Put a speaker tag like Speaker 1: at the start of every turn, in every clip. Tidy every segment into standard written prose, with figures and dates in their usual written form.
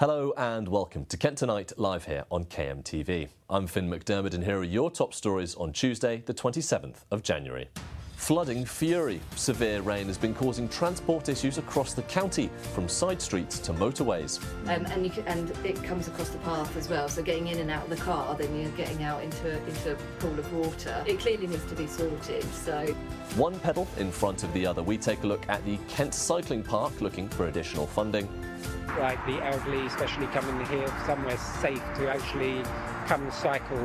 Speaker 1: Hello and welcome to Kent Tonight, live here on KMTV. I'm Finn McDermott and here are your top stories on Tuesday, the 27th of January. Flooding fury. Severe rain has been causing transport issues across the county, from side streets to motorways.
Speaker 2: And it comes across the path as well, so getting in and out of the car, then you're getting out into a pool of water. It clearly needs to be sorted, so...
Speaker 1: One pedal in front of the other. We take a look at the Kent Cycling Park, looking for additional funding.
Speaker 3: Like the elderly, especially coming here somewhere safe to actually come and cycle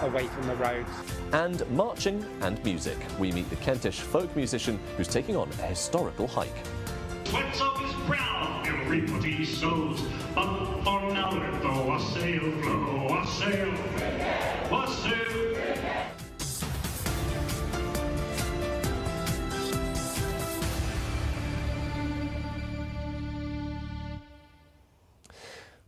Speaker 3: away from the roads.
Speaker 1: And marching and music. We meet the Kentish folk musician who's taking on a historical hike.
Speaker 4: Sweats of his brow, he'll reap what he sows. But for now, let the wassail flow, wassail, wassail.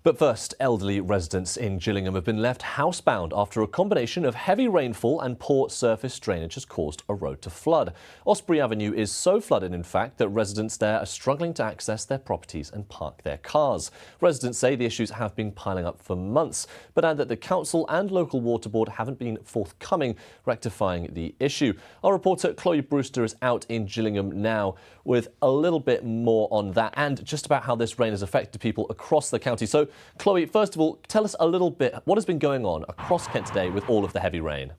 Speaker 1: But first, elderly residents in Gillingham have been left housebound after a combination of heavy rainfall and poor surface drainage has caused a road to flood. Osprey Avenue is so flooded, in fact, that residents there are struggling to access their properties and park their cars. Residents say the issues have been piling up for months, but add that the council and local water board haven't been forthcoming rectifying the issue. Our reporter Chloe Brewster is out in Gillingham now with a little bit more on that and just about how this rain has affected people across the county. So, Chloe, first of all, tell us a little bit what has been going on across Kent today with all of the heavy rain.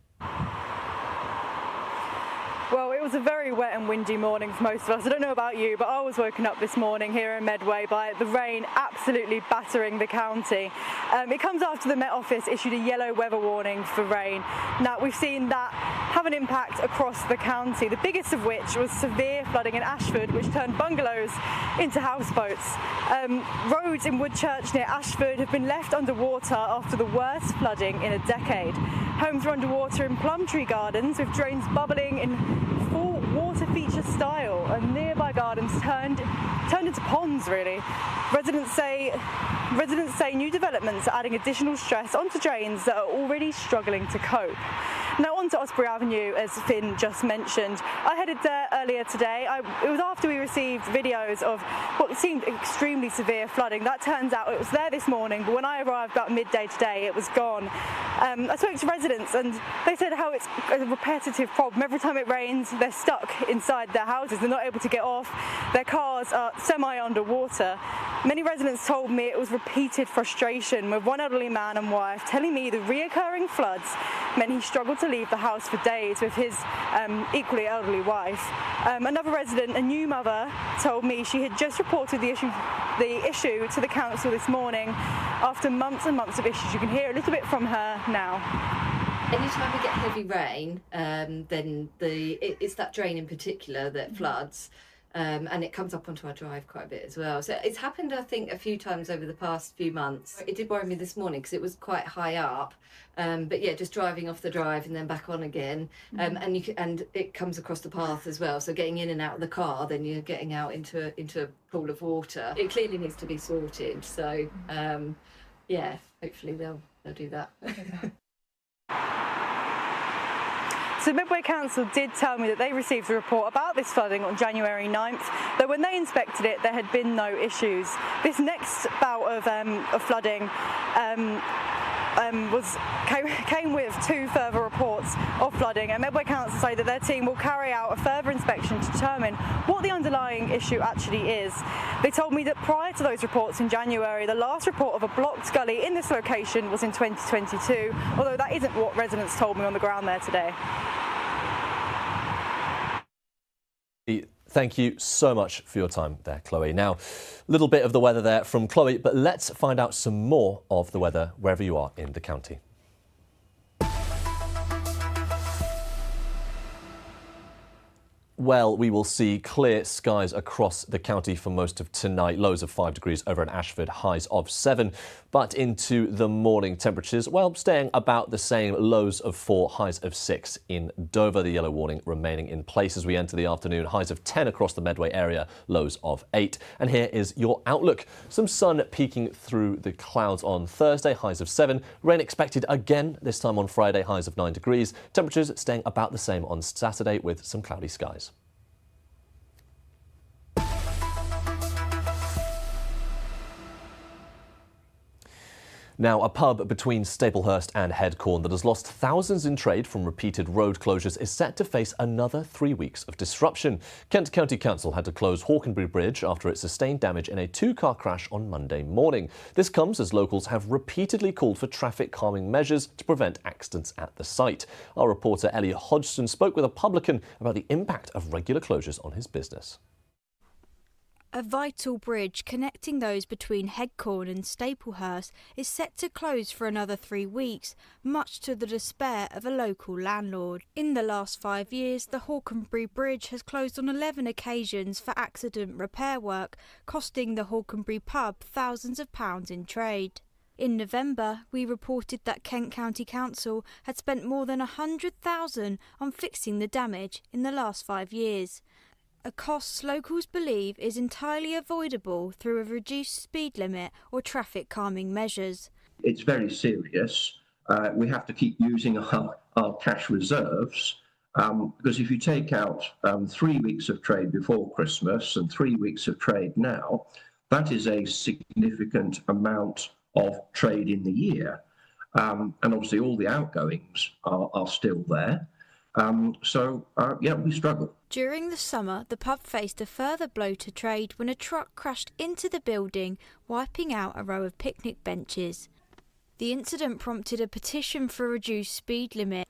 Speaker 5: Well, it was a very wet and windy morning for most of us. I don't know about you, but I was woken up this morning here in Medway by the rain absolutely battering the county. It comes after the Met Office issued a yellow weather warning for rain. Now, we've seen that have an impact across the county, the biggest of which was severe flooding in Ashford, which turned bungalows into houseboats. Roads in Woodchurch near Ashford have been left underwater after the worst flooding in a decade. Homes are underwater in Plumtree Gardens, with drains bubbling in full water feature style, and nearby gardens turned into ponds, really. Residents say new developments are adding additional stress onto drains that are already struggling to cope. Now on to Osprey Avenue, as Finn just mentioned. I headed there earlier today. It was after we received videos of what seemed extremely severe flooding. That turns out it was there this morning, but when I arrived about midday today, it was gone. I spoke to residents and they said how it's a repetitive problem. Every time it rains, they're stuck inside their houses. They're not able to get off. Their cars are semi-underwater. Many residents told me it was repeated frustration, with one elderly man and wife telling me the reoccurring floods meant he struggled to leave the house for days with his equally elderly wife. Another resident, a new mother, told me she had just reported the issue to the council this morning after months and months of issues. You can hear a little bit from her now.
Speaker 2: Anytime we get heavy rain, then it's that drain in particular that floods. And it comes up onto our drive quite a bit as well. So it's happened, I think, a few times over the past few months. It did worry me this morning because it was quite high up. But yeah, just driving off the drive and then back on again. And it comes across the path as well. So getting in and out of the car, then you're getting out into a pool of water. It clearly needs to be sorted. So yeah, hopefully they'll do that.
Speaker 5: So Medway Council did tell me that they received a report about this flooding on January 9th, though when they inspected it, there had been no issues. This next bout of flooding came with two further reports of flooding, and Medway Council say that their team will carry out a further inspection to determine what the underlying issue actually is. They told me that prior to those reports in January, the last report of a blocked gully in this location was in 2022, although that isn't what residents told me on the ground there today.
Speaker 1: Thank you so much for your time there, Chloe. Now, a little bit of the weather there from Chloe, but let's find out some more of the weather wherever you are in the county. Well, we will see clear skies across the county for most of tonight. Lows of 5 degrees over in Ashford, highs of 7. But into the morning, temperatures, well, staying about the same. Lows of 4, highs of 6 in Dover. The yellow warning remaining in place as we enter the afternoon. Highs of 10 across the Medway area, lows of 8. And here is your outlook. Some sun peeking through the clouds on Thursday, highs of 7. Rain expected again, this time on Friday, highs of 9 degrees. Temperatures staying about the same on Saturday with some cloudy skies. Now, a pub between Staplehurst and Headcorn that has lost thousands in trade from repeated road closures is set to face another 3 weeks of disruption. Kent County Council had to close Hawkenbury Bridge after it sustained damage in a two-car crash on Monday morning. This comes as locals have repeatedly called for traffic calming measures to prevent accidents at the site. Our reporter Ellie Hodgson spoke with a publican about the impact of regular closures on his business.
Speaker 6: A vital bridge connecting those between Headcorn and Staplehurst is set to close for another 3 weeks, much to the despair of a local landlord. In the last 5 years, the Hawkenbury Bridge has closed on 11 occasions for accident repair work, costing the Hawkenbury pub thousands of pounds in trade. In November, we reported that Kent County Council had spent more than £100,000 on fixing the damage in the last 5 years. A cost locals believe is entirely avoidable through a reduced speed limit or traffic calming measures.
Speaker 7: It's very serious. We have to keep using our cash reserves because if you take out 3 weeks of trade before Christmas and 3 weeks of trade now, that is a significant amount of trade in the year. And obviously all the outgoings are still there. We struggle.
Speaker 6: During the summer, the pub faced a further blow to trade when a truck crashed into the building, wiping out a row of picnic benches. The incident prompted a petition for a reduced speed limit.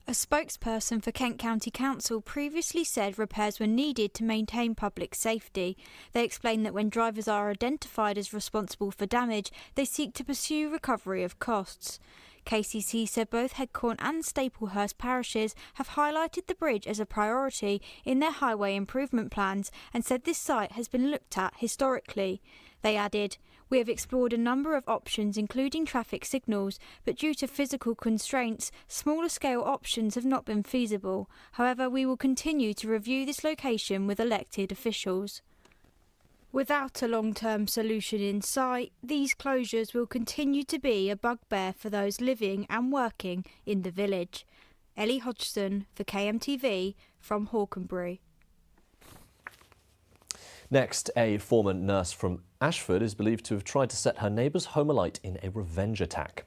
Speaker 6: A spokesperson for Kent County Council previously said repairs were needed to maintain public safety. They explained that when drivers are identified as responsible for damage, they seek to pursue recovery of costs. KCC said both Headcorn and Staplehurst parishes have highlighted the bridge as a priority in their highway improvement plans and said this site has been looked at historically. They added, "We have explored a number of options including traffic signals, but due to physical constraints, smaller scale options have not been feasible. However, we will continue to review this location with elected officials." Without a long-term solution in sight, these closures will continue to be a bugbear for those living and working in the village. Ellie Hodgson for KMTV from Hawkenbury.
Speaker 1: Next, a former nurse from Ashford is believed to have tried to set her neighbour's home alight in a revenge attack.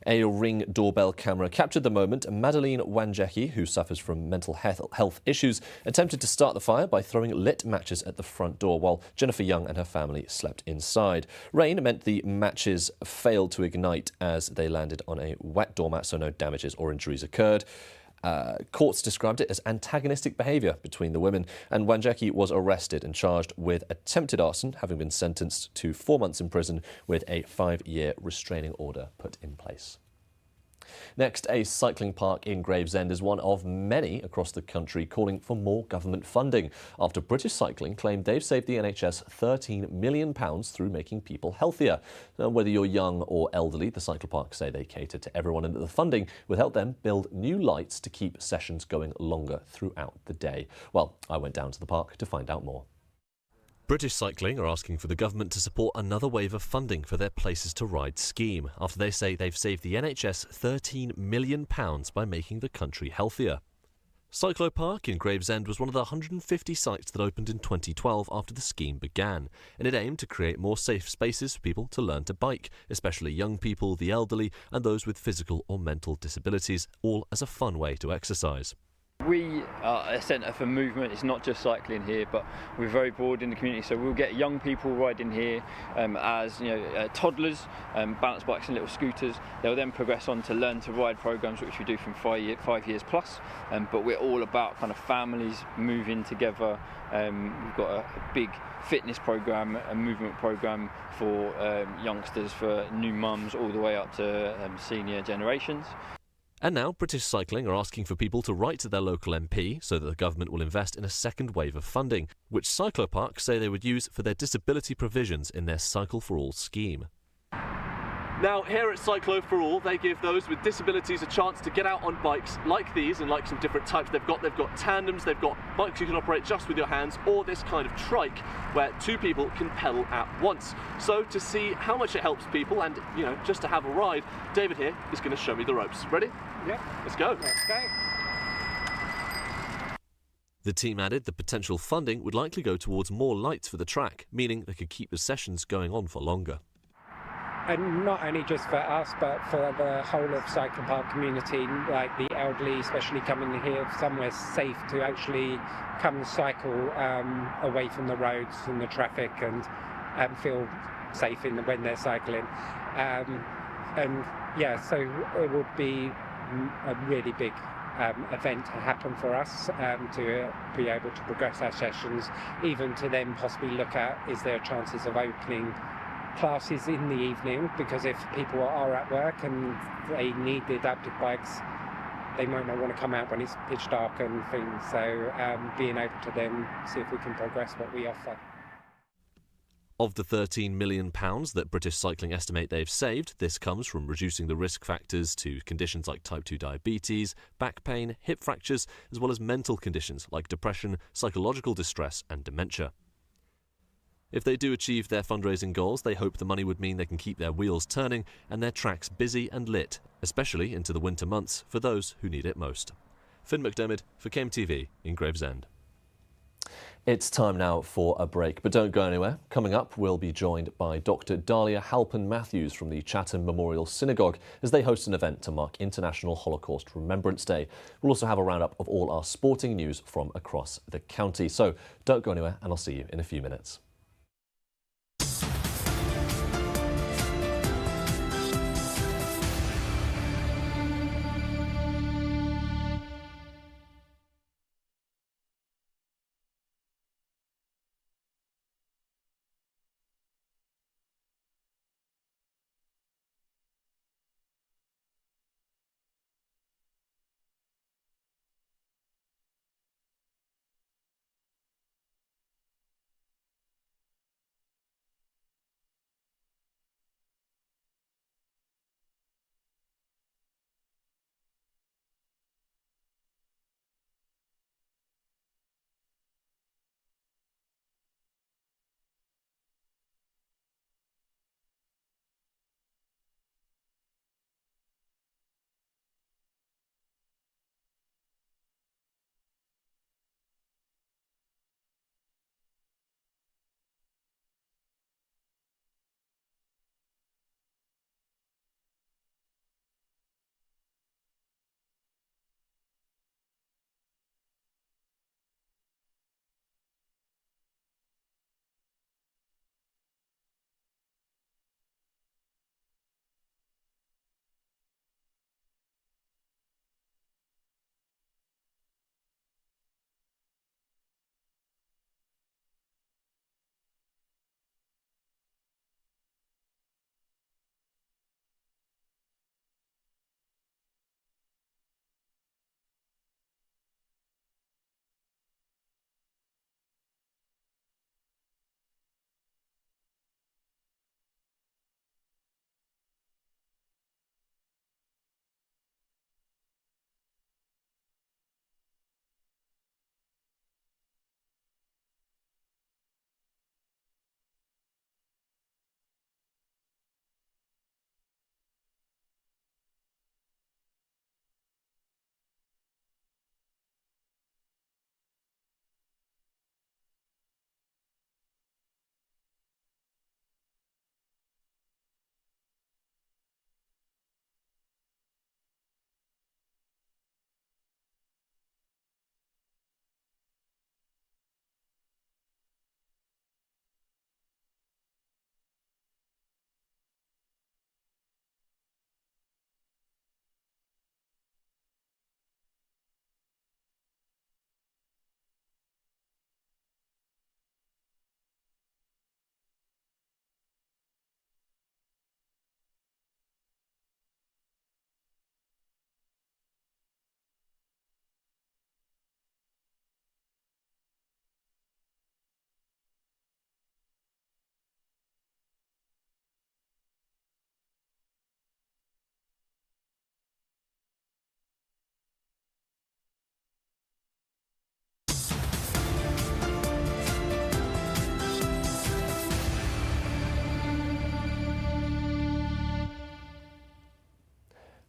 Speaker 1: A Ring doorbell camera captured the moment Madeleine Wanjeki, who suffers from mental health issues, attempted to start the fire by throwing lit matches at the front door while Jennifer Young and her family slept inside. Rain meant the matches failed to ignite as they landed on a wet doormat, so no damages or injuries occurred. Courts described it as antagonistic behaviour between the women, and Wanjeki was arrested and charged with attempted arson, having been sentenced to 4 months in prison with a 5-year restraining order put in place. Next, a cycling park in Gravesend is one of many across the country calling for more government funding after British Cycling claimed they've saved the NHS £13 million through making people healthier. Now, whether you're young or elderly, the cycle parks say they cater to everyone and that the funding will help them build new lights to keep sessions going longer throughout the day. Well, I went down to the park to find out more. British Cycling are asking for the government to support another wave of funding for their Places to Ride scheme after they say they've saved the NHS £13 million by making the country healthier. Cyclo Park in Gravesend was one of the 150 sites that opened in 2012 after the scheme began, and it aimed to create more safe spaces for people to learn to bike, especially young people, the elderly and those with physical or mental disabilities, all as a fun way to exercise.
Speaker 8: We are a centre for movement. It's not just cycling here, but we're very broad in the community. So we'll get young people riding here as toddlers, balance bikes and little scooters. They'll then progress on to learn to ride programs, which we do from 5 years plus. But we're all about kind of families moving together. We've got a big fitness program, a movement program for youngsters, for new mums, all the way up to senior generations.
Speaker 1: And now British Cycling are asking for people to write to their local MP so that the government will invest in a second wave of funding, which cycloparks say they would use for their disability provisions in their Cycle for All scheme.
Speaker 9: Now, here at Cyclo for All, they give those with disabilities a chance to get out on bikes like these and like some different types they've got. They've got tandems, they've got bikes you can operate just with your hands, or this kind of trike where two people can pedal at once. So to see how much it helps people and, just to have a ride, David here is going to show me the ropes. Ready?
Speaker 3: Yeah.
Speaker 9: Let's go.
Speaker 3: Let's go.
Speaker 1: The team added the potential funding would likely go towards more lights for the track, meaning they could keep the sessions going on for longer.
Speaker 3: and not only just for us, but for the whole of Cycle Park community, like the elderly, especially coming here somewhere safe to actually come cycle away from the roads and the traffic and feel safe when they're cycling. And yeah, so it would be a really big event to happen for us to be able to progress our sessions, even to then possibly look at, is there chances of opening classes in the evening, because if people are at work and they need the adaptive bikes, they might not want to come out when it's pitch dark and things, so being able to then see if we can progress what we offer.
Speaker 1: Of the £13 million that British Cycling estimate they've saved, this comes from reducing the risk factors to conditions like type 2 diabetes, back pain, hip fractures, as well as mental conditions like depression, psychological distress and dementia. If they do achieve their fundraising goals, they hope the money would mean they can keep their wheels turning and their tracks busy and lit, especially into the winter months for those who need it most. Finn McDermott for KMTV in Gravesend. It's time now for a break, but don't go anywhere. Coming up, we'll be joined by Dr. Dahlia Halpin-Matthews from the Chatham Memorial Synagogue as they host an event to mark International Holocaust Remembrance Day. We'll also have a roundup of all our sporting news from across the county. So don't go anywhere, and I'll see you in a few minutes.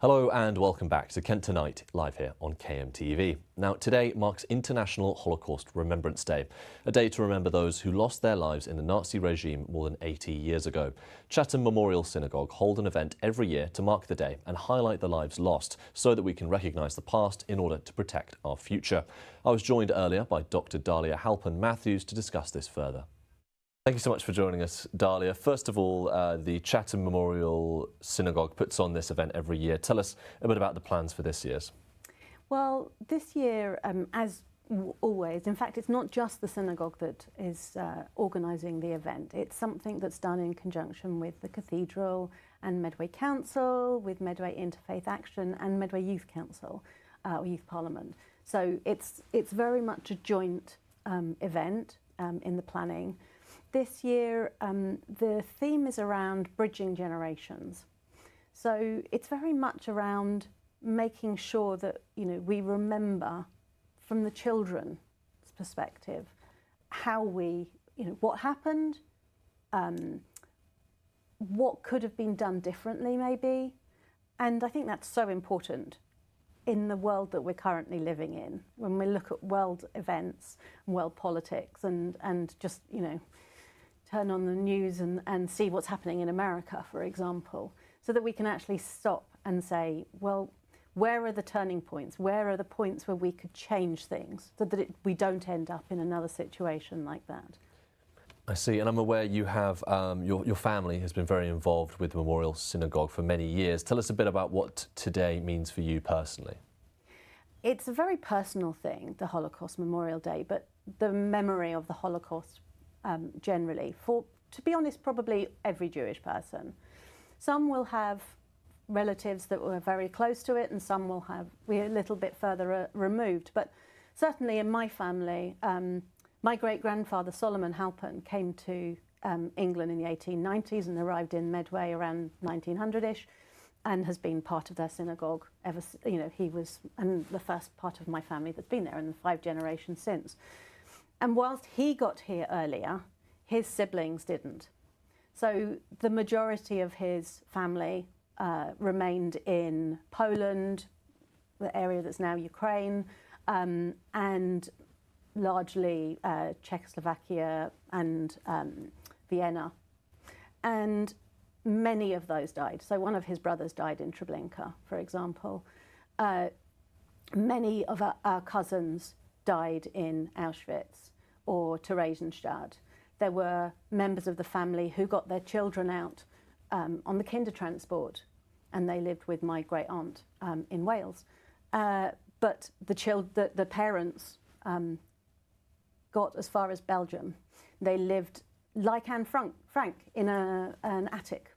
Speaker 1: Hello and welcome back to Kent Tonight, live here on KMTV. Now, today marks International Holocaust Remembrance Day, a day to remember those who lost their lives in the Nazi regime more than 80 years ago. Chatham Memorial Synagogue hold an event every year to mark the day and highlight the lives lost so that we can recognise the past in order to protect our future. I was joined earlier by Dr. Dahlia Halpern-Matthews to discuss this further. Thank you so much for joining us, Dahlia. First of all, the Chatham Memorial Synagogue puts on this event every year. Tell us a bit about the plans for this year's.
Speaker 10: Well, this year, as always, in fact, it's not just the synagogue that is organising the event. It's something that's done in conjunction with the Cathedral and Medway Council, with Medway Interfaith Action and Medway Youth Council, or Youth Parliament. So it's very much a joint event in the planning. This year, the theme is around bridging generations. So it's very much around making sure that, we remember from the children's perspective how what happened, what could have been done differently maybe. And I think that's so important in the world that we're currently living in, when we look at world events and world politics and just, turn on the news and see what's happening in America, for example, so that we can actually stop and say, well, where are the turning points? Where are the points where we could change things so that we don't end up in another situation like that?
Speaker 1: I see, and I'm aware you have, your family has been very involved with the Memorial Synagogue for many years. Tell us a bit about what today means for you personally.
Speaker 10: It's a very personal thing, the Holocaust Memorial Day, but the memory of the Holocaust generally, to be honest, probably every Jewish person. Some will have relatives that were very close to it, and some will we're a little bit further removed. But certainly in my family, my great-grandfather Solomon Halpern came to England in the 1890s and arrived in Medway around 1900-ish, and has been part of their synagogue ever. He was the first part of my family that's been there, and 5 generations since. And whilst he got here earlier, his siblings didn't. So the majority of his family remained in Poland, the area that's now Ukraine, and largely Czechoslovakia and Vienna. And many of those died. So one of his brothers died in Treblinka, for example. Many of our cousins died in Auschwitz or Theresienstadt. There were members of the family who got their children out on the Kindertransport, and they lived with my great aunt in Wales. But the parents got as far as Belgium. They lived like Anne Frank in an attic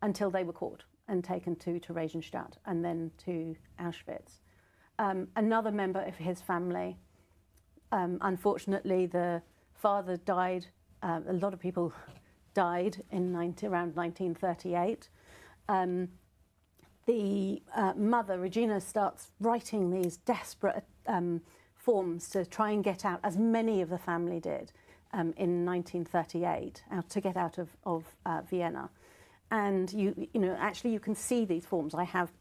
Speaker 10: until they were caught and taken to Theresienstadt and then to Auschwitz. Another member of his family, unfortunately, the father died. A lot of people died in around 1938. The mother, Regina, starts writing these desperate forms to try and get out, as many of the family did in 1938, to get out of Vienna. And actually you can see these forms. I have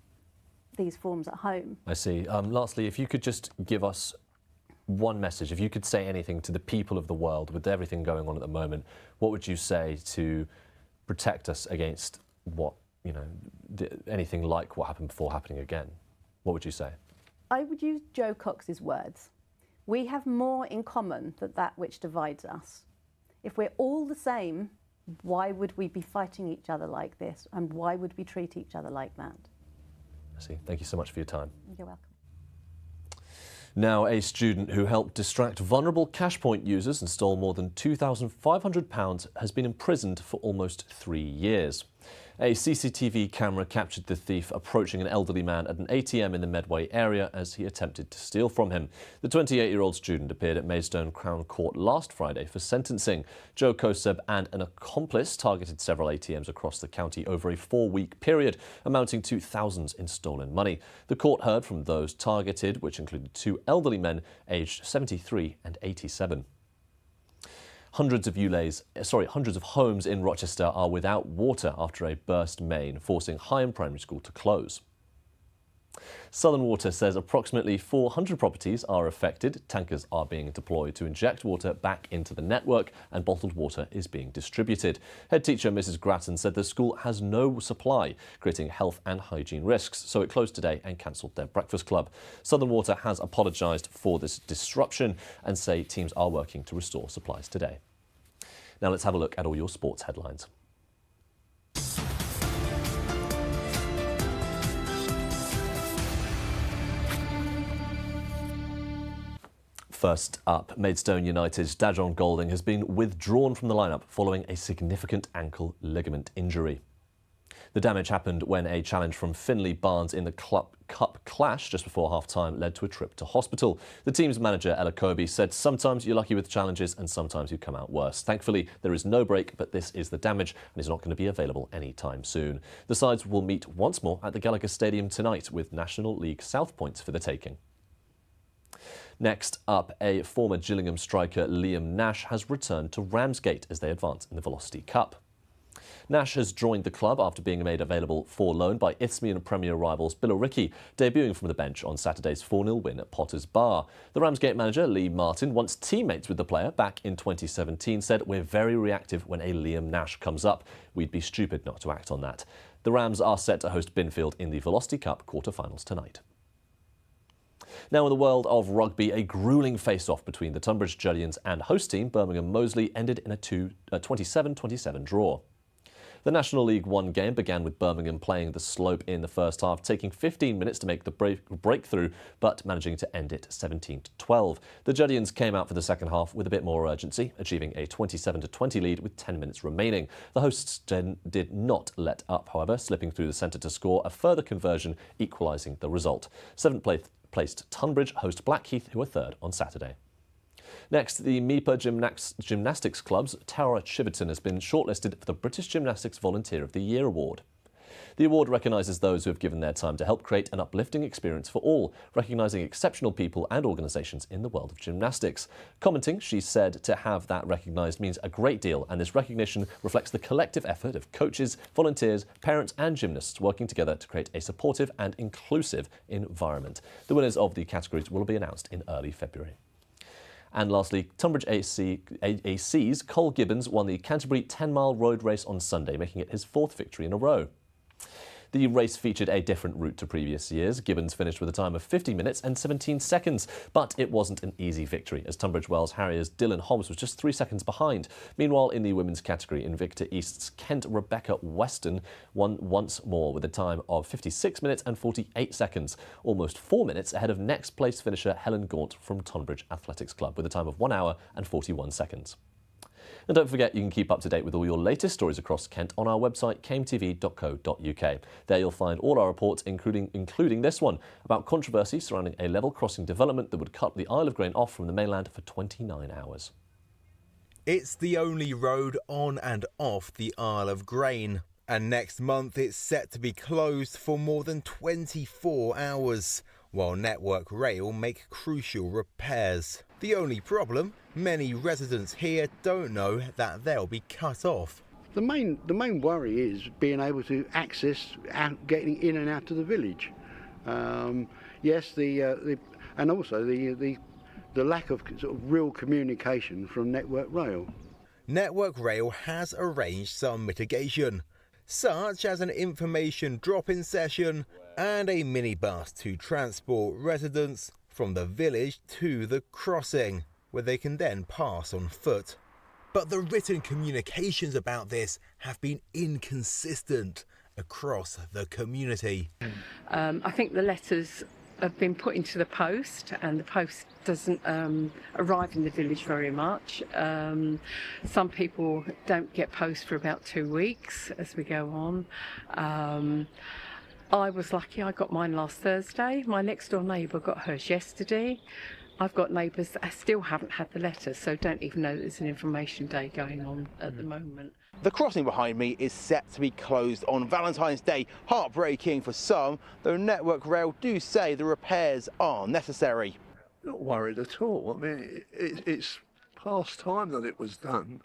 Speaker 10: these forms at home.
Speaker 1: I see. Lastly, if you could just give us one message, if you could say anything to the people of the world with everything going on at the moment, what would you say to protect us against anything like what happened before happening again? What would you say?
Speaker 10: I would use Joe Cox's words. We have more in common than that which divides us. If we're all the same, why would we be fighting each other like this? And why would we treat each other like that?
Speaker 1: I see. Thank you so much for your time.
Speaker 10: You're welcome.
Speaker 1: Now, a student who helped distract vulnerable Cashpoint users and stole more than £2,500 has been imprisoned for almost 3 years. A CCTV camera captured the thief approaching an elderly man at an ATM in the Medway area as he attempted to steal from him. The 28-year-old student appeared at Maidstone Crown Court last Friday for sentencing. Joe Koseb and an accomplice targeted several ATMs across the county over a 4-week period, amounting to thousands in stolen money. The court heard from those targeted, which included 2 elderly men aged 73 and 87. Hundreds of homes in Rochester are without water after a burst main, forcing Higham Primary School to close. Southern Water says approximately 400 properties are affected. Tankers are being deployed to inject water back into the network, and bottled water is being distributed. Head teacher Mrs. Grattan said the school has no supply, creating health and hygiene risks, so it closed today and cancelled their breakfast club. Southern Water has apologised for this disruption and say teams are working to restore supplies today. Now let's have a look at all your sports headlines. First up, Maidstone United's Dajon Golding has been withdrawn from the lineup following a significant ankle ligament injury. The damage happened when a challenge from Finley Barnes in the Cup clash just before half-time led to a trip to hospital. The team's manager, Ella Kobe, said sometimes you're lucky with challenges and sometimes you come out worse. Thankfully, there is no break, but this is the damage and is not going to be available anytime soon. The sides will meet once more at the Gallagher Stadium tonight with National League South points for the taking. Next up, a former Gillingham striker, Liam Nash, has returned to Ramsgate as they advance in the Velocity Cup. Nash has joined the club after being made available for loan by Isthmian Premier rivals Billericay, debuting from the bench on Saturday's 4-0 win at Potters Bar. The Ramsgate manager, Lee Martin, once teammates with the player back in 2017, said, "We're very reactive when a Liam Nash comes up. We'd be stupid not to act on that." The Rams are set to host Binfield in the Velocity Cup quarter-finals tonight. Now in the world of rugby, a gruelling face-off between the Tunbridge Julians and host team Birmingham Moseley ended in a 27-27 draw. The National League One game began with Birmingham playing the slope in the first half, taking 15 minutes to make the breakthrough, but managing to end it 17-12. The Julians came out for the second half with a bit more urgency, achieving a 27-20 lead with 10 minutes remaining. The hosts did not let up, however, slipping through the centre to score a further conversion, equalising the result. Seventh placed Tunbridge host Blackheath, who were third on Saturday. Next, the MIPA Gymnastics Club's Tara Chiverton has been shortlisted for the British Gymnastics Volunteer of the Year award. The award recognises those who have given their time to help create an uplifting experience for all, recognising exceptional people and organisations in the world of gymnastics. Commenting, she said to have that recognised means a great deal, and this recognition reflects the collective effort of coaches, volunteers, parents and gymnasts working together to create a supportive and inclusive environment. The winners of the categories will be announced in early February. And lastly, Tunbridge AC's Cole Gibbons won the Canterbury 10-mile road race on Sunday, making it his fourth victory in a row. The race featured a different route to previous years. Gibbons finished with a time of 50 minutes and 17 seconds, but it wasn't an easy victory, as Tunbridge Wells Harriers' Dylan Hobbs was just 3 seconds behind. Meanwhile, in the women's category, Invicta East's Kent Rebecca Weston won once more with a time of 56 minutes and 48 seconds, almost 4 minutes ahead of next place finisher Helen Gaunt from Tonbridge Athletics Club with a time of 1 hour and 41 seconds. And don't forget, you can keep up to date with all your latest stories across Kent on our website, kmtv.co.uk. There you'll find all our reports, including this one, about controversy surrounding a level crossing development that would cut the Isle of Grain off from the mainland for 29 hours.
Speaker 11: It's the only road on and off the Isle of Grain, and next month it's set to be closed for more than 24 hours, while Network Rail make crucial repairs. The only problem, many residents here don't know that they'll be cut off.
Speaker 12: The main worry is being able to access getting in and out of the village. Yes, and also the lack of sort of real communication from Network Rail.
Speaker 11: Network Rail has arranged some mitigation, such as an information drop-in session and a minibus to transport residents from the village to the crossing, where they can then pass on foot. But the written communications about this have been inconsistent across the community.
Speaker 13: I think the letters have been put into the post, and the post doesn't arrive in the village very much. Some people don't get post for about 2 weeks as we go on. I was lucky, I got mine last Thursday. My next door neighbour got hers yesterday. I've got neighbours that still haven't had the letter, so don't even know there's an information day going on at the moment.
Speaker 11: The crossing behind me is set to be closed on Valentine's Day. Heartbreaking for some, though Network Rail do say the repairs are necessary.
Speaker 14: Not worried at all. I mean, it's past time that it was done.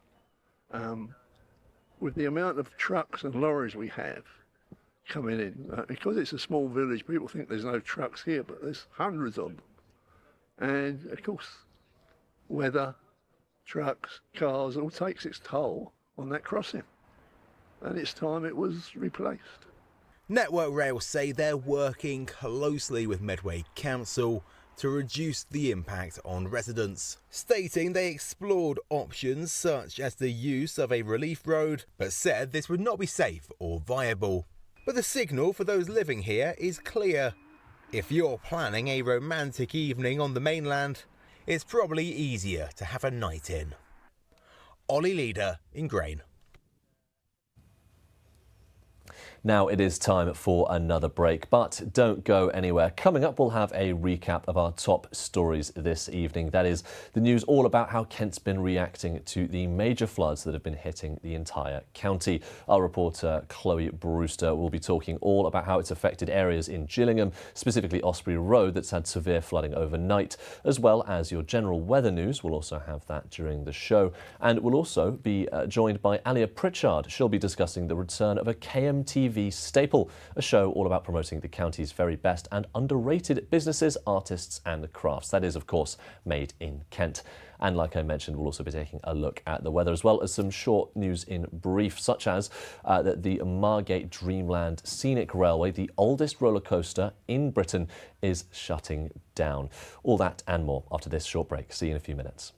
Speaker 14: With the amount of trucks and lorries we have coming in. Because it's a small village, people think there's no trucks here, but there's hundreds of them. And of course, weather, trucks, cars, all takes its toll on that crossing. And it's time it was replaced.
Speaker 11: Network Rail say they're working closely with Medway Council to reduce the impact on residents, stating they explored options such as the use of a relief road, but said this would not be safe or viable. But the signal for those living here is clear. If you're planning a romantic evening on the mainland, it's probably easier to have a night in. Ollie Leader in Grain.
Speaker 1: Now it is time for another break, but don't go anywhere. Coming up, we'll have a recap of our top stories this evening. That is the news all about how Kent's been reacting to the major floods that have been hitting the entire county. Our reporter Chloe Brewster will be talking all about how it's affected areas in Gillingham, specifically Osprey Road, that's had severe flooding overnight, as well as your general weather news. We'll also have that during the show. And we'll also be joined by Alia Pritchard. She'll be discussing the return of a KMTV staple, a show all about promoting the county's very best and underrated businesses, artists and crafts. That is, of course, made in Kent. And like I mentioned, we'll also be taking a look at the weather, as well as some short news in brief, such as that the Margate Dreamland Scenic Railway, the oldest roller coaster in Britain, is shutting down. All that and more after this short break. See you in a few minutes.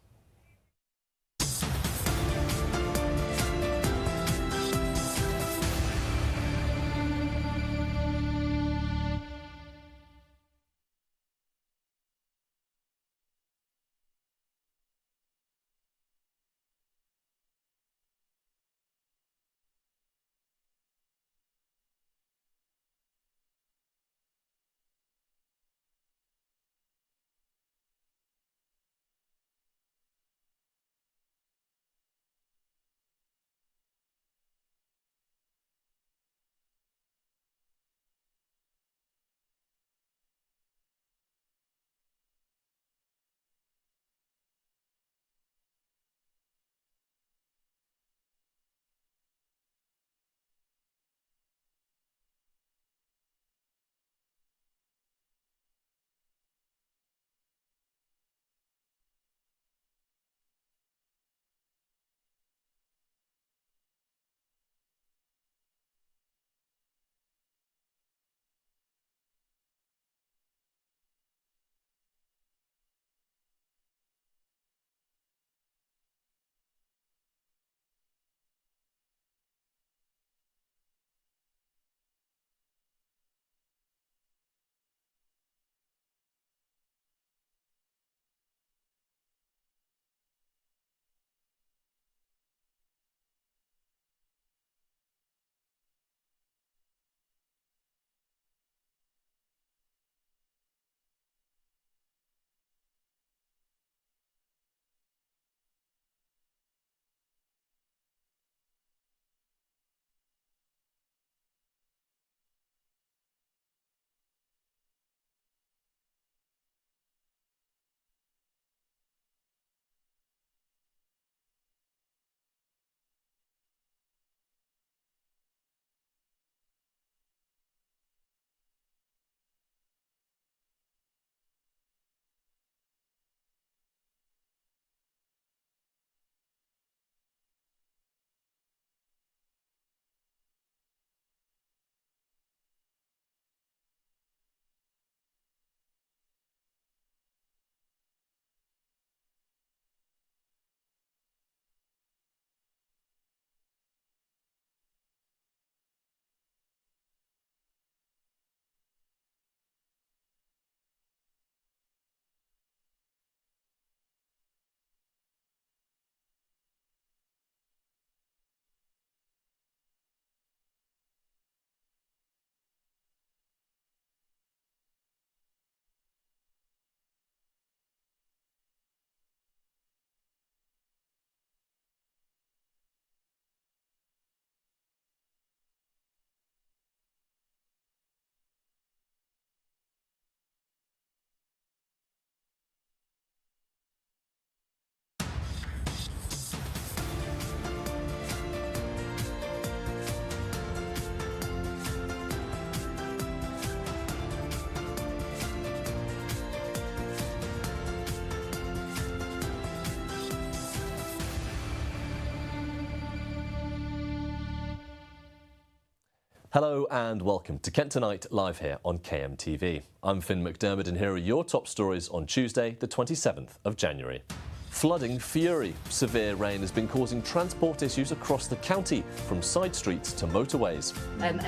Speaker 1: Hello and welcome to Kent Tonight, live here on KMTV. I'm Finn McDermott and here are your top stories on Tuesday, the 27th of January. Flooding fury. Severe rain has been causing transport issues across the county, from side streets to motorways.
Speaker 2: And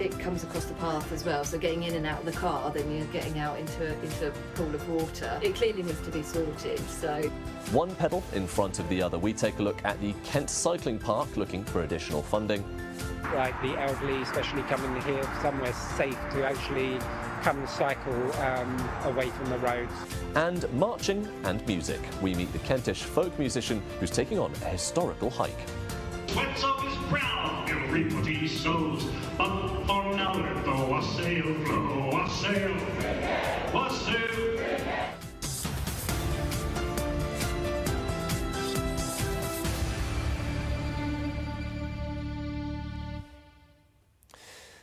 Speaker 2: it comes across the path as well, so getting in and out of the car, then you're getting out into a pool of water. It clearly needs to be sorted, so...
Speaker 1: One pedal in front of the other. We take a look at the Kent Cycling Park, looking for additional funding.
Speaker 3: Like the elderly, especially coming here somewhere safe to actually come and cycle away from the roads.
Speaker 1: And marching and music. We meet the Kentish folk musician who's taking on a historical hike.
Speaker 4: Sweats of his brow, he'll reap what he sows. But for now, though I sail, blow, I sail, I sail.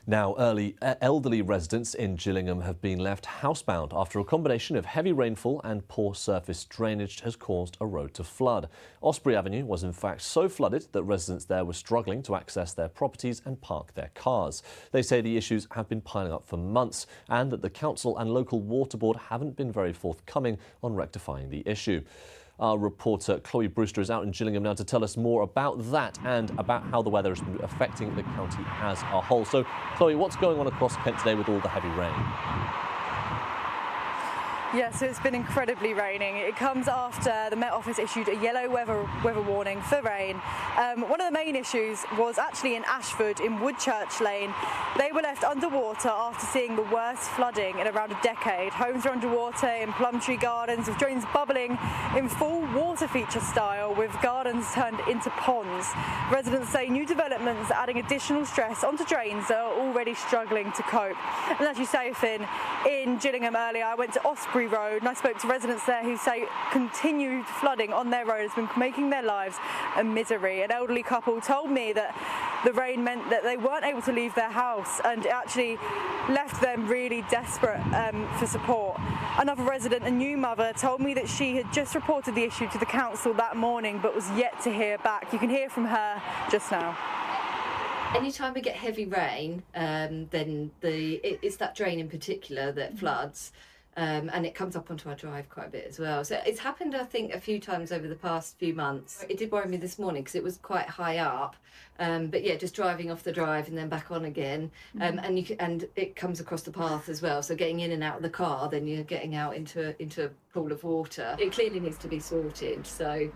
Speaker 1: Now, elderly residents in Gillingham have been left housebound after a combination of heavy rainfall and poor surface drainage has caused a road to flood. Osprey Avenue was in fact so flooded that residents there were struggling to access their properties and park their cars. They say the issues have been piling up for months and that the council and local water board haven't been very forthcoming on rectifying the issue. Our reporter Chloe Brewster is out in Gillingham now to tell us more about that and about how the weather has been affecting the county as a whole. So, Chloe, what's going on across Kent today with all the heavy rain?
Speaker 5: Yeah, so it's been incredibly raining. It comes after the Met Office issued a yellow weather warning for rain. One of the main issues was actually in Ashford in Woodchurch Lane. They were left underwater after seeing the worst flooding in around a decade. Homes are underwater in Plumtree Gardens, with drains bubbling in full water feature style, with gardens turned into ponds. Residents say new developments are adding additional stress onto drains that are already struggling to cope. And as you say, Finn, in Gillingham earlier, I went to Osprey Road and I spoke to residents there who say continued flooding on their road has been making their lives a misery. An elderly couple told me that the rain meant that they weren't able to leave their house and it actually left them really desperate for support. Another resident, a new mother, told me that she had just reported the issue to the council that morning but was yet to hear back. You can hear from her just now.
Speaker 2: Anytime we get heavy rain, then it's that drain in particular that floods. And it comes up onto our drive quite a bit as well. So it's happened, I think, a few times over the past few months. It did worry me this morning because it was quite high up. But yeah, just driving off the drive and then back on again. And it comes across the path as well. So getting in and out of the car, then you're getting out into a pool of water. It clearly needs to be sorted. So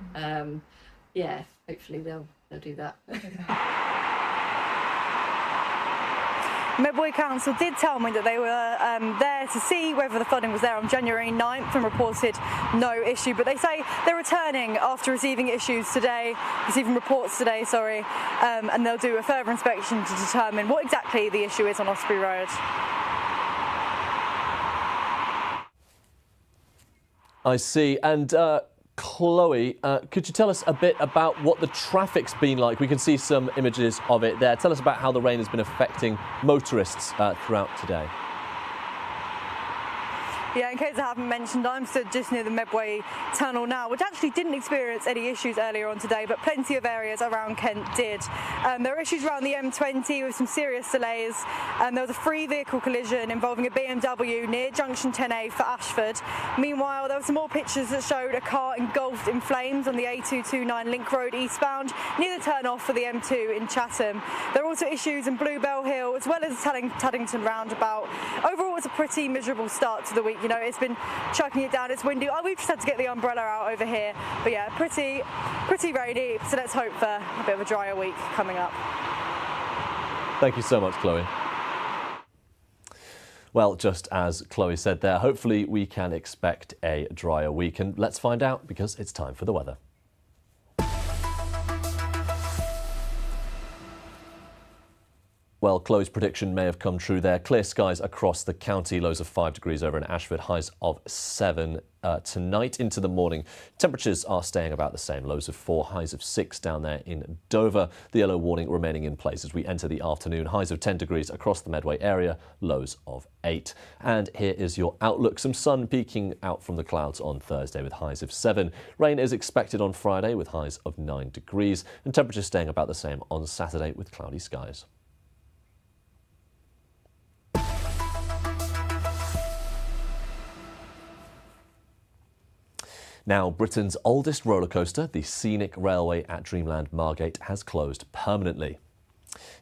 Speaker 2: yeah, hopefully they'll do that.
Speaker 5: Medway Council did tell me that they were there to see whether the flooding was there on January 9th and reported no issue, but they say they're returning after receiving reports today, and they'll do a further inspection to determine what exactly the issue is on Osprey Road.
Speaker 1: I see. And Chloe, could you tell us a bit about what the traffic's been like? We can see some images of it there. Tell us about how the rain has been affecting motorists throughout today.
Speaker 5: Yeah, in case I haven't mentioned, I'm stood just near the Medway Tunnel now, which actually didn't experience any issues earlier on today, but plenty of areas around Kent did. There are issues around the M20 with some serious delays. There was a three-vehicle collision involving a BMW near Junction 10A for Ashford. Meanwhile, there were some more pictures that showed a car engulfed in flames on the A229 Link Road eastbound near the turn-off for the M2 in Chatham. There are also issues in Bluebell Hill as well as Tuddington roundabout. Overall, it's a pretty miserable start to the week. You know, it's been chucking it down, it's windy. We've just had to get the umbrella out over here. But yeah, pretty rainy, so let's hope for a bit of a drier week coming up.
Speaker 1: Thank you so much, Chloe. Well, just as Chloe said there, hopefully we can expect a drier week, and let's find out because it's time for the weather. Well, Chloe's prediction may have come true there. Clear skies across the county, lows of 5 degrees over in Ashford, highs of 7 tonight into the morning. Temperatures are staying about the same, lows of 4, highs of 6 down there in Dover. The yellow warning remaining in place as we enter the afternoon, highs of 10 degrees across the Medway area, lows of 8. And here is your outlook. Some sun peeking out from the clouds on Thursday with highs of 7. Rain is expected on Friday with highs of 9 degrees and temperatures staying about the same on Saturday with cloudy skies. Now, Britain's oldest roller coaster, the scenic railway at Dreamland Margate, has closed permanently.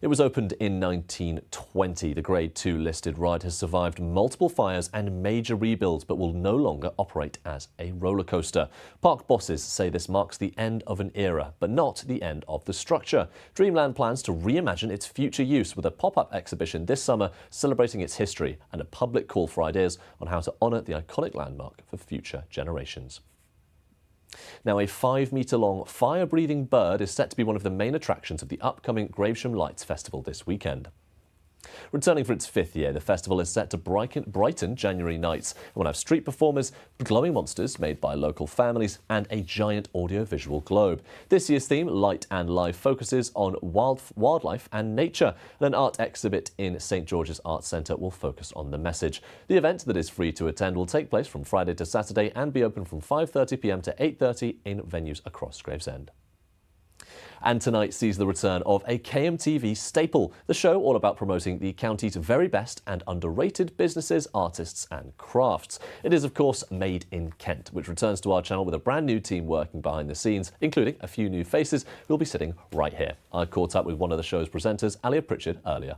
Speaker 1: It was opened in 1920. The Grade 2 listed ride has survived multiple fires and major rebuilds, but will no longer operate as a roller coaster. Park bosses say this marks the end of an era, but not the end of the structure. Dreamland plans to reimagine its future use with a pop-up exhibition this summer celebrating its history and a public call for ideas on how to honour the iconic landmark for future generations. Now, a 5-metre-long fire-breathing bird is set to be one of the main attractions of the upcoming Gravesham Lights Festival this weekend. Returning for its 5th year, the festival is set to brighten January nights and will have street performers, glowing monsters made by local families and a giant audio-visual globe. This year's theme, Light and Life, focuses on wildlife and nature, and an art exhibit in St George's Arts Centre will focus on the message. The event, that is free to attend, will take place from Friday to Saturday and be open from 5:30 p.m. to 8:30 in venues across Gravesend. And tonight sees the return of a KMTV staple, the show all about promoting the county's very best and underrated businesses, artists and crafts. It is, of course, Made in Kent, which returns to our channel with a brand new team working behind the scenes, including a few new faces who will be sitting right here. I caught up with one of the show's presenters, Alia Pritchard, earlier.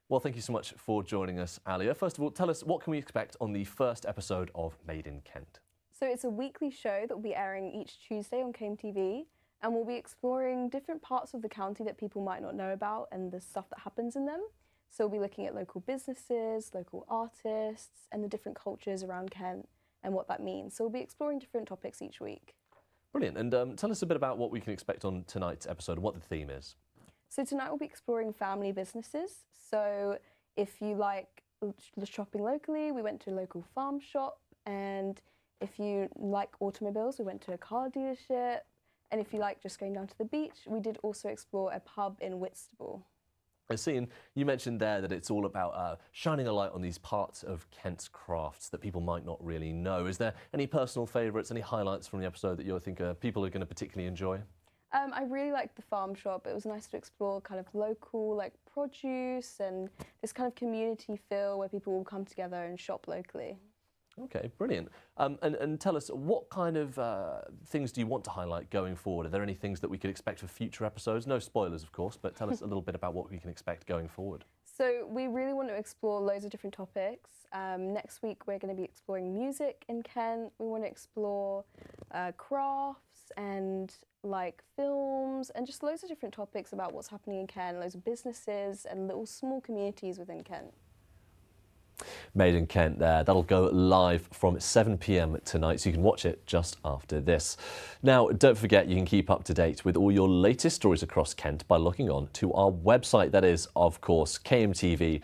Speaker 1: Well, thank you so much for joining us, Alia. First of all, tell us, what can we expect on the first episode of Made in Kent?
Speaker 15: So it's a weekly show that will be airing each Tuesday on KMTV. And we'll be exploring different parts of the county that people might not know about and the stuff that happens in them. So we'll be looking at local businesses, local artists, and the different cultures around Kent and what that means. So we'll be exploring different topics each week.
Speaker 1: Brilliant. And tell us a bit about what we can expect on tonight's episode and what the theme is.
Speaker 15: So tonight we'll be exploring family businesses. So if you like shopping locally, we went to a local farm shop. And if you like automobiles, we went to a car dealership. And if you like just going down to the beach, we did also explore a pub in Whitstable.
Speaker 1: I see, and you mentioned there that it's all about shining a light on these parts of Kent's crafts that people might not really know. Is there any personal favourites, any highlights from the episode that you think people are going to particularly enjoy?
Speaker 15: I really liked the farm shop. It was nice to explore kind of local produce and this kind of community feel where people will come together and shop locally.
Speaker 1: Okay, brilliant. And tell us, what kind of things do you want to highlight going forward? Are there any things that we could expect for future episodes? No spoilers, of course, but tell us a little bit about what we can expect going forward.
Speaker 15: So we really want to explore loads of different topics. Next week, we're going to be exploring music in Kent. We want to explore crafts and films and just loads of different topics about what's happening in Kent, loads of businesses and little small communities within Kent.
Speaker 1: Made in Kent there. That'll go live from 7 p.m. tonight, so you can watch it just after this. Now, don't forget you can keep up to date with all your latest stories across Kent by logging on to our website. That is, of course, kmtv.co.uk.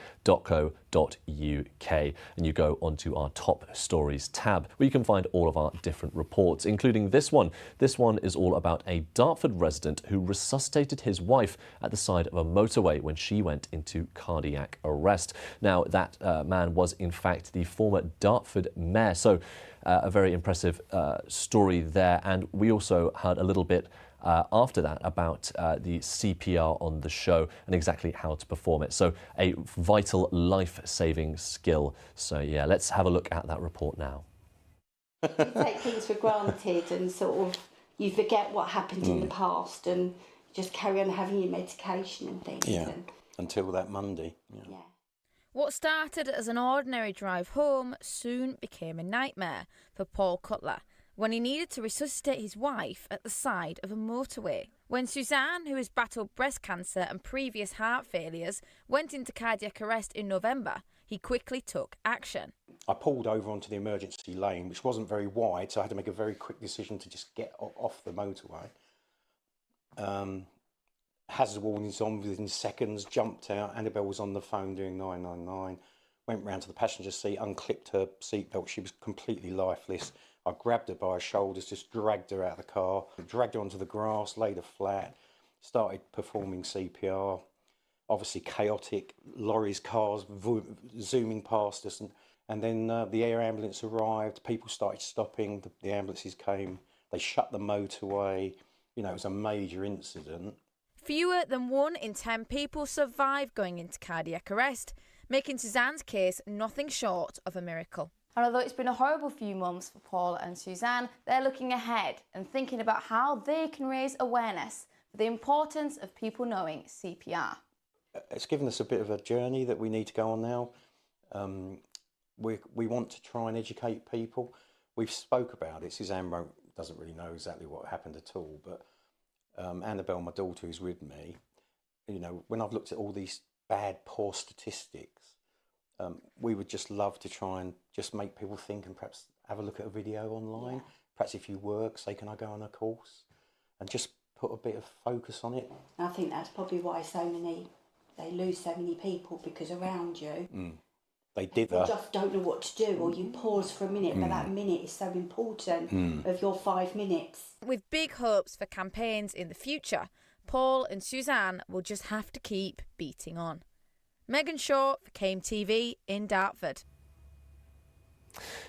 Speaker 1: And you go onto our top stories tab where you can find all of our different reports, including this one. This one is all about a Dartford resident who resuscitated his wife at the side of a motorway when she went into cardiac arrest. Now, that man was in fact the former Dartford mayor. So a very impressive story there. And we also heard a little bit after that about the CPR on the show and exactly how to perform it. So a vital life-saving skill. So yeah, let's have a look at that report now.
Speaker 16: You take things for granted and sort of you forget what happened in the past and just carry on having your medication and things.
Speaker 17: Yeah, until that Monday.
Speaker 16: Yeah.
Speaker 6: What started as an ordinary drive home soon became a nightmare for Paul Cutler when he needed to resuscitate his wife at the side of a motorway. When Suzanne, who has battled breast cancer and previous heart failures, went into cardiac arrest in November, he quickly took action.
Speaker 17: I pulled over onto the emergency lane, which wasn't very wide, so I had to make a very quick decision to just get off the motorway. Hazard warnings on within seconds, jumped out. Annabelle was on the phone doing 999, went round to the passenger seat, unclipped her seatbelt. She was completely lifeless. I grabbed her by her shoulders, just dragged her out of the car, dragged her onto the grass, laid her flat, started performing CPR. Obviously chaotic, lorries, cars zooming past us. And then the air ambulance arrived, people started stopping, the ambulances came, they shut the motorway. You know, it was a major incident.
Speaker 6: Fewer than 1 in 10 people survive going into cardiac arrest, making Suzanne's case nothing short of a miracle.
Speaker 18: And although it's been a horrible few months for Paul and Suzanne, they're looking ahead and thinking about how they can raise awareness for the importance of people knowing CPR.
Speaker 17: It's given us a bit of a journey that we need to go on now. We want to try and educate people. We've spoke about it. Suzanne doesn't really know exactly what happened at all, but Annabelle, my daughter, who's with me, you know, when I've looked at all these bad, poor statistics, we would just love to try and just make people think and perhaps have a look at a video online. Yeah. Perhaps if you work, say, can I go on a course? And just put a bit of focus on it.
Speaker 16: I think that's probably why they lose so many people, because around you,
Speaker 17: they dither.
Speaker 16: You just don't know what to do, or you pause for a minute, but that minute is so important of your 5 minutes.
Speaker 19: With big hopes for campaigns in the future, Paul and Suzanne will just have to keep beating on. Megan Shaw for KMTV in Dartford.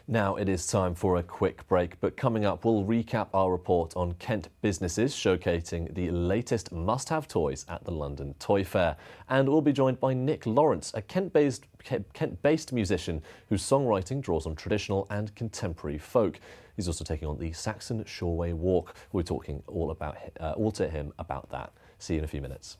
Speaker 1: Now it is time for a quick break, but coming up we'll recap our report on Kent businesses showcasing the latest must-have toys at the London Toy Fair. And we'll be joined by Nick Lawrence, a Kent-based musician whose songwriting draws on traditional and contemporary folk. He's also taking on the Saxon Shoreway Walk. We're talking all to him about that. See you in a few minutes.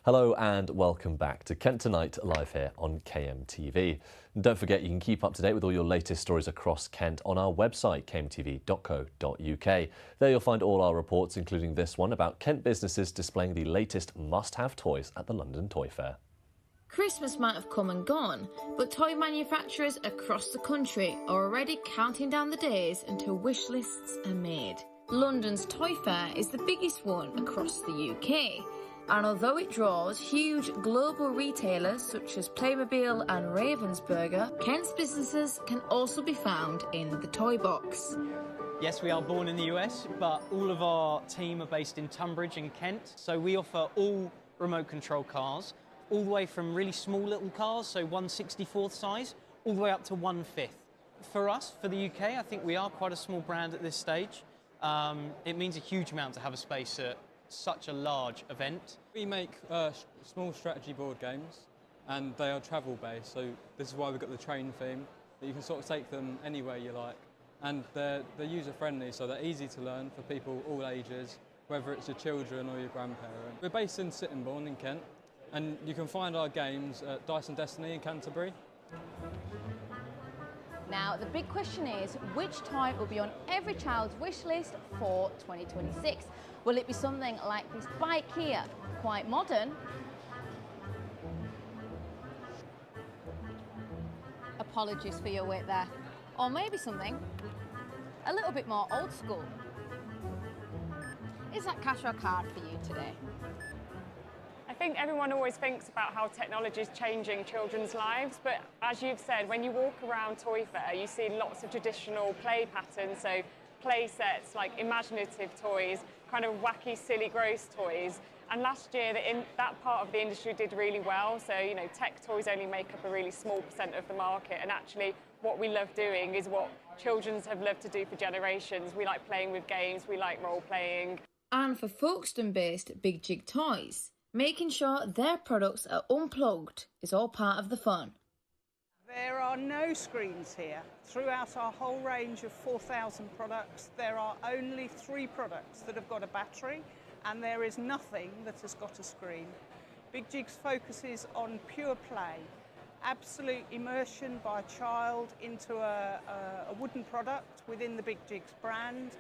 Speaker 1: Hello and welcome back to Kent Tonight, live here on KMTV. And don't forget you can keep up to date with all your latest stories across Kent on our website, kmtv.co.uk. There you'll find all our reports, including this one about Kent businesses displaying the latest must-have toys at the London Toy Fair.
Speaker 6: Christmas might have come and gone, but toy manufacturers across the country are already counting down the days until wish lists are made. London's Toy Fair is the biggest one across the UK. And although it draws huge global retailers such as Playmobil and Ravensburger, Kent's businesses can also be found in the toy box.
Speaker 20: Yes, we are born in the US, but all of our team are based in Tunbridge in Kent. So we offer all remote control cars, all the way from really small little cars, so 1/64th size, all the way up to 1/5. For us, for the UK, I think we are quite a small brand at this stage. It means a huge amount to have a space at such a large event.
Speaker 21: We make small strategy board games and they are travel based, so this is why we've got the train theme, that you can sort of take them anywhere you like, and they're user friendly, so they're easy to learn for people all ages, whether it's your children or your grandparent. We're based in Sittingbourne in Kent, and you can find our games at Dice and Destiny in Canterbury.
Speaker 18: Now, the big question is, which toy will be on every child's wish list for 2026? Will it be something like this bike here, quite modern? Apologies for your wait there. Or maybe something a little bit more old school. Is that cash or card for you today?
Speaker 22: I think everyone always thinks about how technology is changing children's lives, but as you've said, when you walk around Toy Fair, you see lots of traditional play patterns, so play sets like imaginative toys, kind of wacky, silly, gross toys. And last year, that part of the industry did really well. So, you know, tech toys only make up a really small % of the market. And actually, what we love doing is what children have loved to do for generations. We like playing with games, we like role playing.
Speaker 6: And for Folkestone-based Big Jig Toys, making sure their products are unplugged is all part of the fun.
Speaker 23: There are no screens here. Throughout our whole range of 4,000 products, there are only 3 products that have got a battery, and there is nothing that has got a screen. Big Jigs focuses on pure play, absolute immersion by a child into a wooden product within the Big Jigs brand,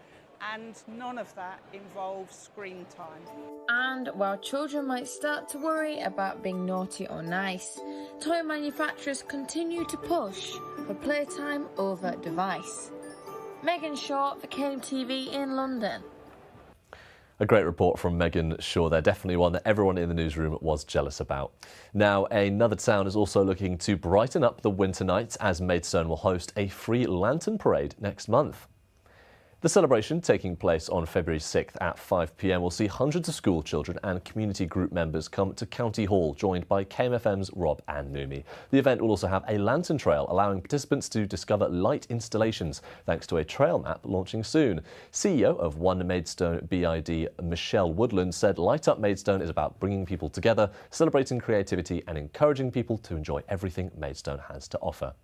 Speaker 23: and none of that involves screen time.
Speaker 6: And while children might start to worry about being naughty or nice, toy manufacturers continue to push for playtime over device. Megan Shaw for KMTV in London.
Speaker 1: A great report from Megan Shaw there, definitely one that everyone in the newsroom was jealous about. Now, another town is also looking to brighten up the winter nights as Maidstone will host a free lantern parade next month. The celebration, taking place on February 6th at 5 p.m, will see hundreds of school children and community group members come to County Hall, joined by KMFM's Rob and Numi. The event will also have a lantern trail, allowing participants to discover light installations, thanks to a trail map launching soon. CEO of One Maidstone BID, Michelle Woodland, said Light Up Maidstone is about bringing people together, celebrating creativity and encouraging people to enjoy everything Maidstone has to offer.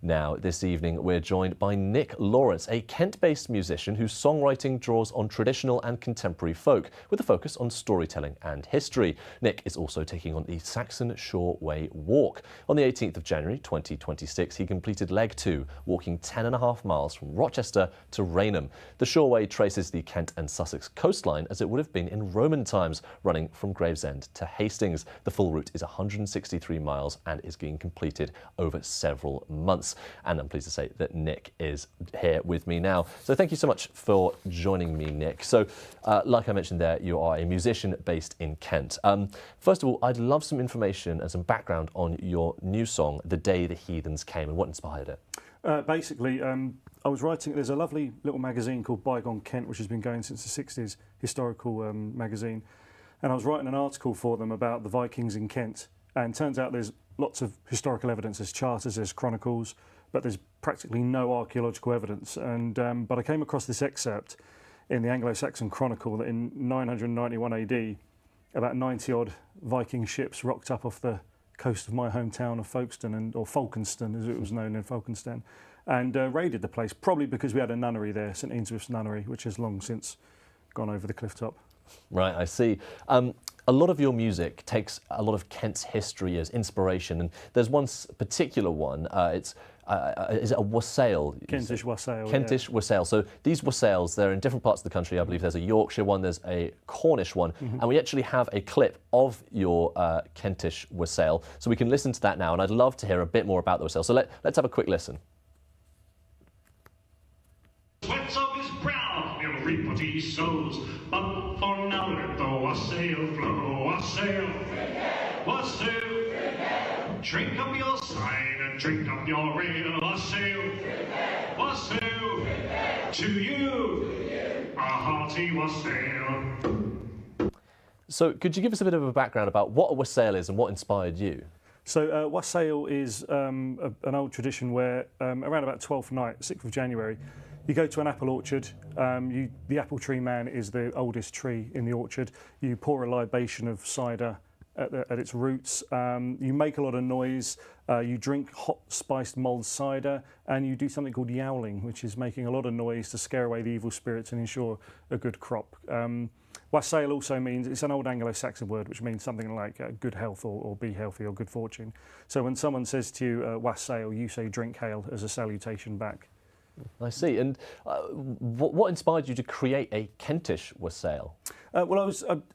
Speaker 1: Now, this evening, we're joined by Nick Lawrence, a Kent-based musician whose songwriting draws on traditional and contemporary folk, with a focus on storytelling and history. Nick is also taking on the Saxon Shore Way Walk. On the 18th of January 2026, he completed leg 2, walking 10.5 miles from Rochester to Rainham. The Shore Way traces the Kent and Sussex coastline as it would have been in Roman times, running from Gravesend to Hastings. The full route is 163 miles and is being completed over several months. And I'm pleased to say that Nick is here with me now. So thank you so much for joining me, Nick. So like I mentioned there, you are a musician based in Kent. First of all, I'd love some information and some background on your new song, The Day the Heathens Came, and what inspired it.
Speaker 24: Basically, I was writing, there's a lovely little magazine called Bygone Kent, which has been going since the 60s, historical magazine. And I was writing an article for them about the Vikings in Kent. And it turns out there's lots of historical evidence, there's charters, there's chronicles, but there's practically no archaeological evidence. And but I came across this excerpt in the Anglo-Saxon Chronicle that in 991 AD, about 90-odd Viking ships rocked up off the coast of my hometown of Folkestone, or Folkestone as it was known in Folkestone, and raided the place, probably because we had a nunnery there, St Eanswift's Nunnery, which has long since gone over the cliff top.
Speaker 1: Right, I see. a lot of your music takes a lot of Kent's history as inspiration, and there's one particular one. Is it a wassail?
Speaker 24: Kentish wassail.
Speaker 1: Kentish wassail. So these wassails, they're in different parts of the country. I believe there's a Yorkshire one, there's a Cornish one, and we actually have a clip of your Kentish wassail, so we can listen to that now. And I'd love to hear a bit more about the wassail. So let's have a quick listen.
Speaker 4: Sweats of his brow, he'll reap what he sows, but for now let the wassail flow, wassail, wassail. Drink up your cider, drink up your ale, wassail, wassail. To you, a hearty wassail.
Speaker 1: So could you give us a bit of a background about what a wassail is and what inspired you?
Speaker 24: So wassail is an old tradition where around about 12th night, 6th of January, you go to an apple orchard. The apple tree man is the oldest tree in the orchard. You pour a libation of cider at its roots. You make a lot of noise. You drink hot spiced mulled cider, and you do something called yowling, which is making a lot of noise to scare away the evil spirits and ensure a good crop. Wassail also means, it's an old Anglo-Saxon word which means something like good health or be healthy or good fortune. So when someone says to you wassail, you say drink hail as a salutation back.
Speaker 1: I see. And what inspired you to create a Kentish wassail?
Speaker 24: Well,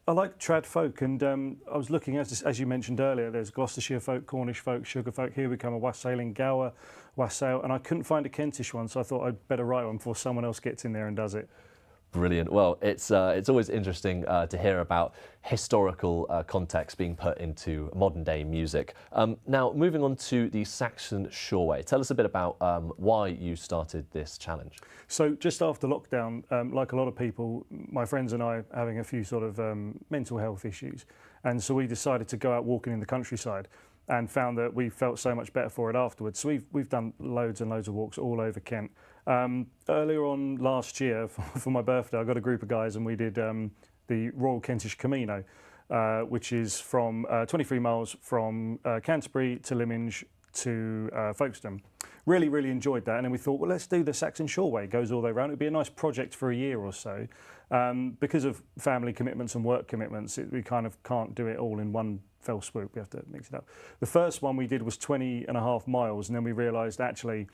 Speaker 24: I like trad folk, and I was looking, as you mentioned earlier, there's Gloucestershire folk, Cornish folk, sugar folk. Here we come a wassailing Gower wassail, and I couldn't find a Kentish one, so I thought I'd better write one before someone else gets in there and does it.
Speaker 1: Brilliant. Well, it's always interesting to hear about historical context being put into modern day music. Now, moving on to the Saxon Shoreway. Tell us a bit about why you started this challenge.
Speaker 24: So just after lockdown, like a lot of people, my friends and I having a few sort of mental health issues. And so we decided to go out walking in the countryside and found that we felt so much better for it afterwards. So we've done loads and loads of walks all over Kent. Earlier on last year, for my birthday, I got a group of guys and we did the Royal Kentish Camino, which is from 23 miles from Canterbury to Lyminge to Folkestone. Really, really enjoyed that. And then we thought, well, let's do the Saxon Shoreway. It goes all the way around. It'd be a nice project for a year or so. Because of family commitments and work commitments, we kind of can't do it all in one fell swoop. We have to mix it up. The first one we did was 20.5 miles, and then we realised actually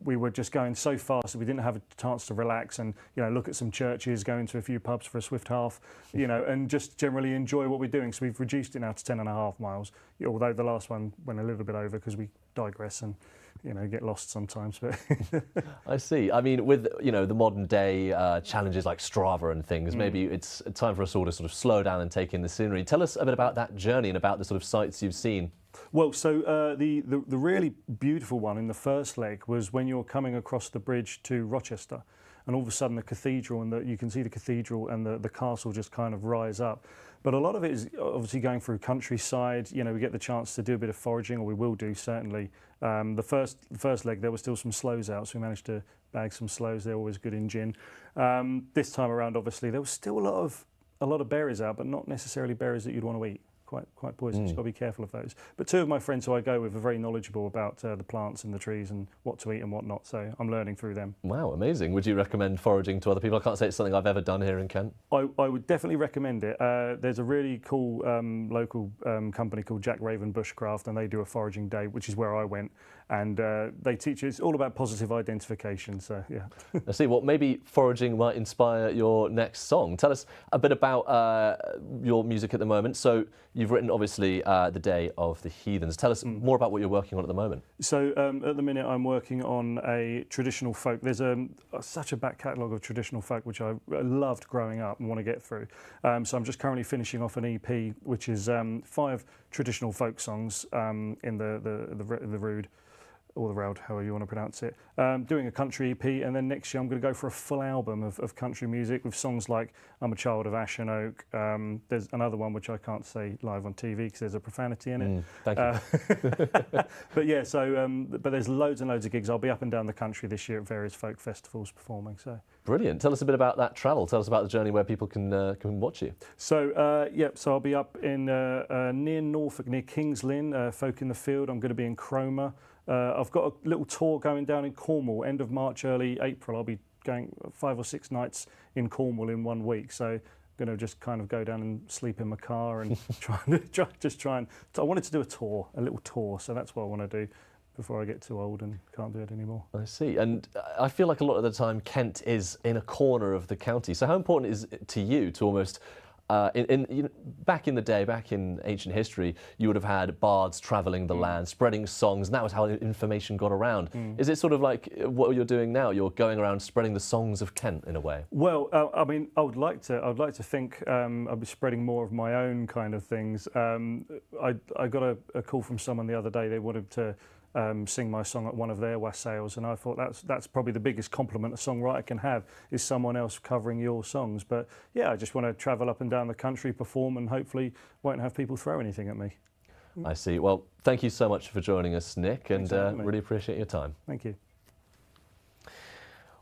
Speaker 24: we were just going so fast that we didn't have a chance to relax and, you know, look at some churches, go into a few pubs for a swift half, you know, and just generally enjoy what we're doing. So we've reduced it now to 10.5 miles, although the last one went a little bit over because we digress and, you know, get lost sometimes. But
Speaker 1: I see. I mean, with, you know, the modern day challenges like Strava and things, maybe it's time for us all to sort of slow down and take in the scenery. Tell us a bit about that journey and about the sort of sights you've seen.
Speaker 24: Well, so the really beautiful one in the first leg was when you're coming across the bridge to Rochester, and all of a sudden the cathedral and you can see the cathedral and the castle just kind of rise up. But a lot of it is obviously going through countryside. You know, we get the chance to do a bit of foraging, or we will do certainly. The first leg there were still some sloes out, so we managed to bag some sloes. They're always good in gin. This time around, obviously, there was still a lot of berries out, but not necessarily berries that you'd want to eat. Quite poisonous. You've got to be careful of those. But two of my friends who I go with are very knowledgeable about the plants and the trees and what to eat and what not, so I'm learning through them.
Speaker 1: Wow, amazing. Would you recommend foraging to other people? I can't say it's something I've ever done here in Kent.
Speaker 24: I would definitely recommend it. There's a really cool local company called Jack Raven Bushcraft, and they do a foraging day, which is where I went, and they teach you, it's all about positive identification, so yeah.
Speaker 1: I see. Well, maybe foraging might inspire your next song. Tell us a bit about your music at the moment. So you've written, obviously, The Day of the Heathens. Tell us more about what you're working on at the moment.
Speaker 24: So at the minute I'm working on a traditional folk. There's such a back catalogue of traditional folk which I loved growing up and want to get through. So I'm just currently finishing off an EP which is 5 traditional folk songs in the Rood, or the Roud, however you want to pronounce it, doing a country EP, and then next year I'm going to go for a full album of country music with songs like I'm a Child of Ash and Oak. There's another one which I can't say live on TV because there's a profanity in it.
Speaker 1: Thank you.
Speaker 24: But yeah, so but there's loads and loads of gigs. I'll be up and down the country this year at various folk festivals performing. So
Speaker 1: brilliant. Tell us a bit about that travel. Tell us about the journey where people can watch you.
Speaker 24: So so I'll be up in near Norfolk, near Kings Lynn, Folk in the Field. I'm going to be in Cromer. I've got a little tour going down in Cornwall, end of March, early April. I'll be going 5 or 6 nights in Cornwall in 1 week. So I'm going to just kind of go down and sleep in my car and try and. I wanted to do a little tour, so that's what I want to do before I get too old and can't do it anymore.
Speaker 1: I see. And I feel like a lot of the time Kent is in a corner of the county. So how important is it to you to almost, back in the day, back in ancient history, you would have had bards travelling the land, spreading songs, and that was how information got around. Is it sort of like what you're doing now? You're going around spreading the songs of Kent in a way?
Speaker 24: Well, I mean, I would like to think I'd be spreading more of my own kind of things. I got a call from someone the other day. They wanted to sing my song at one of their wassails, and I thought that's probably the biggest compliment a songwriter can have, is someone else covering your songs. But yeah, I just want to travel up and down the country, perform, and hopefully won't have people throw anything at me.
Speaker 1: I see. Well, thank you so much for joining us, Nick, and really appreciate your time.
Speaker 24: Thank you.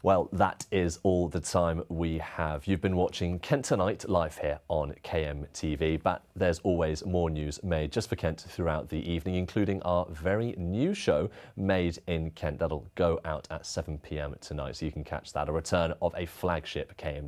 Speaker 1: Well, that is all the time we have. You've been watching Kent Tonight live here on KMTV, but there's always more news made just for Kent throughout the evening, including our very new show, Made in Kent. That'll go out at 7 p.m. tonight, so you can catch that. A return of a flagship KMTV